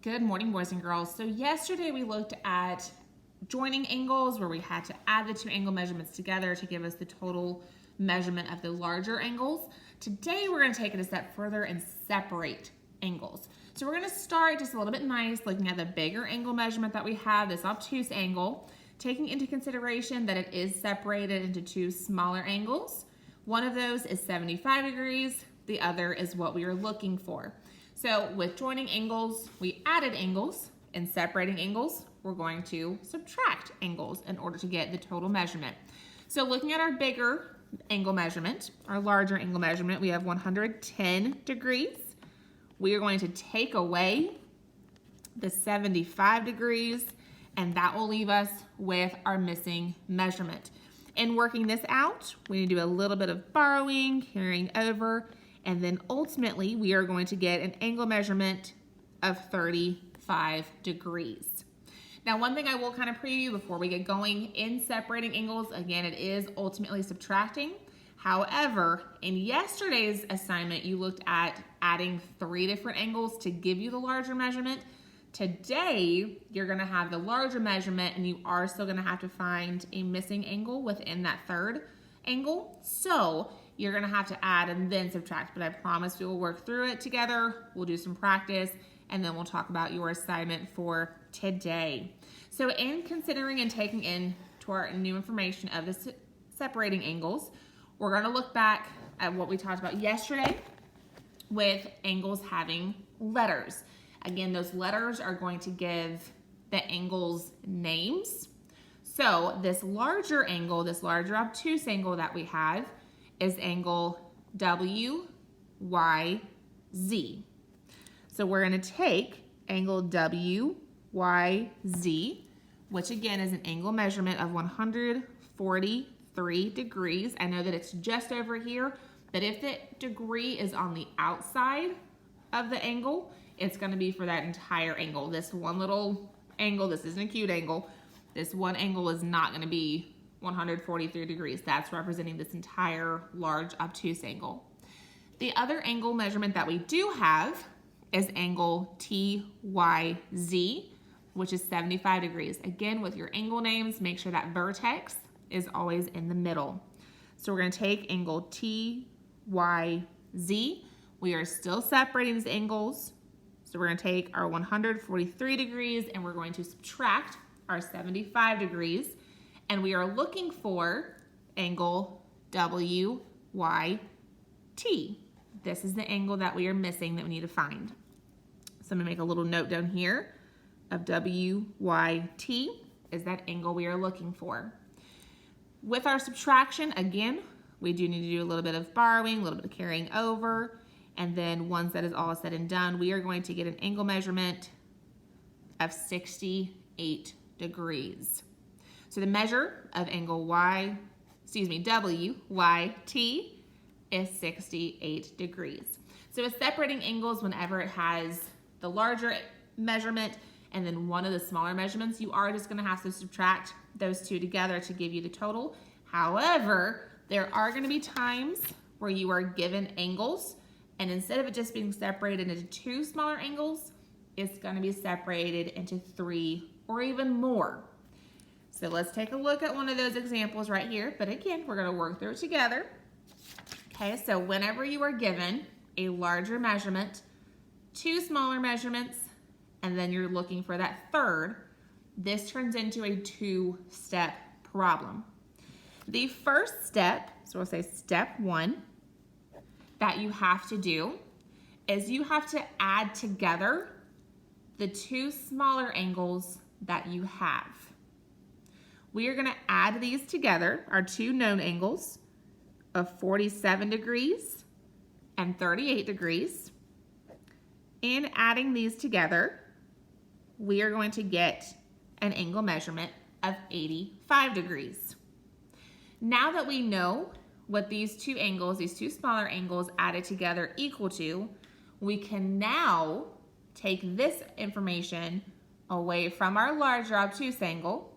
Good morning, boys and girls. So yesterday we looked at joining angles where we had to add the two angle measurements together to give us the total measurement of the larger angles. Today we're going to take it a step further and separate angles. So we're going to start just a little bit nice, looking at the bigger angle measurement that we have, this obtuse angle, taking into consideration that it is separated into two smaller angles. One of those is 75 degrees, the other is what we are looking for. So with joining angles, we added angles, and separating angles, we're going to subtract angles in order to get the total measurement. So looking at our bigger angle measurement, our larger angle measurement, we have 110 degrees. We are going to take away the 75 degrees, and that will leave us with our missing measurement. In working this out, we need to do a little bit of borrowing, carrying over, and then ultimately we are going to get an angle measurement of 35 degrees. Now, one thing I will kind of preview before we get going in separating angles, again, it is ultimately subtracting. However, in yesterday's assignment, you looked at adding 3 different angles to give you the larger measurement. Today, you're gonna have the larger measurement and you are still gonna have to find a missing angle within that third angle. So you're gonna have to add and then subtract, but I promise we will work through it together. We'll do some practice and then we'll talk about your assignment for today. So in considering and taking into our new information of the separating angles, we're gonna look back at what we talked about yesterday with angles having letters. Again, those letters are going to give the angles names. So this larger angle, this larger obtuse angle that we have is angle WYZ. So we're going to take angle WYZ, which again is an angle measurement of 143 degrees. I know that it's just over here, but if the degree is on the outside of the angle, it's going to be for that entire angle. This one little angle, this isn't a cute angle, this one angle is not going to be 143 degrees. That's representing this entire large obtuse angle. The other angle measurement that we do have is angle TYZ, which is 75 degrees. Again, with your angle names, make sure that vertex is always in the middle. So we're going to take angle TYZ. We are still separating these angles. So we're going to take our 143 degrees and we're going to subtract our 75 degrees. And we are looking for angle WYT. This is the angle that we are missing that we need to find. So I'm going to make a little note down here of WYT is that angle we are looking for. With our subtraction, again, we do need to do a little bit of borrowing, a little bit of carrying over. And then once that is all said and done, we are going to get an angle measurement of 68 degrees. So the measure of angle WYT is 68 degrees. So with separating angles, whenever it has the larger measurement and then one of the smaller measurements, you are just going to have to subtract those two together to give you the total. However, there are going to be times where you are given angles, and instead of it just being separated into two smaller angles, it's going to be separated into 3 or even more. So let's take a look at one of those examples right here. But again, we're going to work through it together. Okay, so whenever you are given a larger measurement, 2 smaller measurements, and then you're looking for that third, this turns into a 2-step problem. The first step, so we'll say step 1, that you have to do is you have to add together the 2 smaller angles that you have. We are going to add these together, our 2 known angles of 47 degrees and 38 degrees. In adding these together, we are going to get an angle measurement of 85 degrees. Now that we know what these 2 angles, these 2 smaller angles added together equal to, we can now take this information away from our larger obtuse angle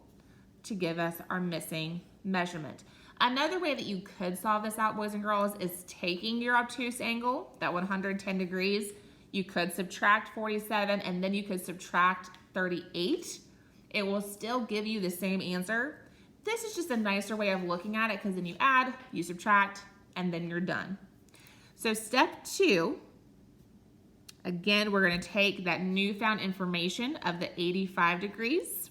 to give us our missing measurement. Another way that you could solve this out, boys and girls, is taking your obtuse angle, that 110 degrees, You could subtract 47 and then you could subtract 38. It will still give you the same answer. This is just a nicer way of looking at it because then you add, you subtract, and then you're done. So step 2, again, we're going to take that newfound information of the 85 degrees,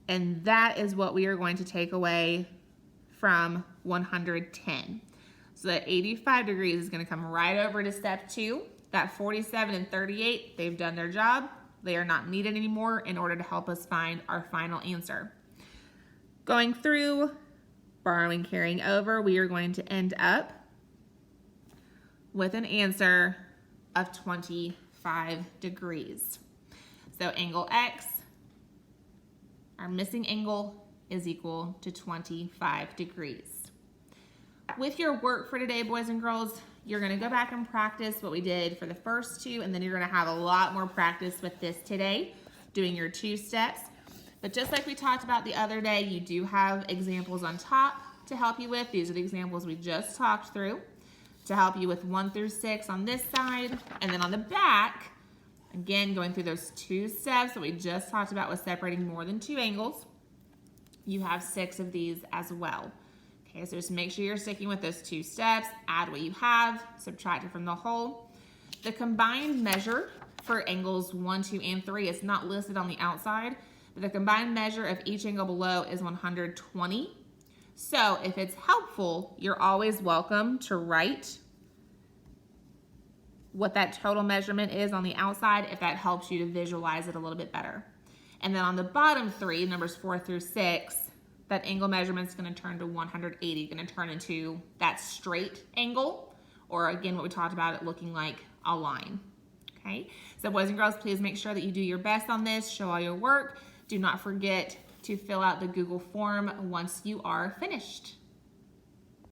and that is what we are going to take away from 110. So that 85 degrees is going to come right over to step 2. That 47 and 38, they've done their job. They are not needed anymore in order to help us find our final answer. Going through, borrowing, carrying over, we are going to end up with an answer of 25 degrees. So angle X, our missing angle, is equal to 25 degrees. With your work for today, boys and girls, you're going to go back and practice what we did for the first 2, and then you're going to have a lot more practice with this today, doing your 2 steps. But just like we talked about the other day, you do have examples on top to help you with. These are the examples we just talked through to help you with 1 through 6 on this side. And then on the back, again, going through those 2 steps that we just talked about with separating more than 2 angles, you have 6 of these as well. Okay, so just make sure you're sticking with those 2 steps, add what you have, subtract it from the whole. The combined measure for angles 1, 2, and 3 is not listed on the outside, but the combined measure of each angle below is 120. So if it's helpful, you're always welcome to write what that total measurement is on the outside if that helps you to visualize it a little bit better. And then on the bottom 3, numbers 4 through 6, that angle measurement is going to turn to 180, going to turn into that straight angle, or again, what we talked about, it looking like a line. Okay, so boys and girls, please make sure that you do your best on this, show all your work. Do not forget to fill out the Google form once you are finished.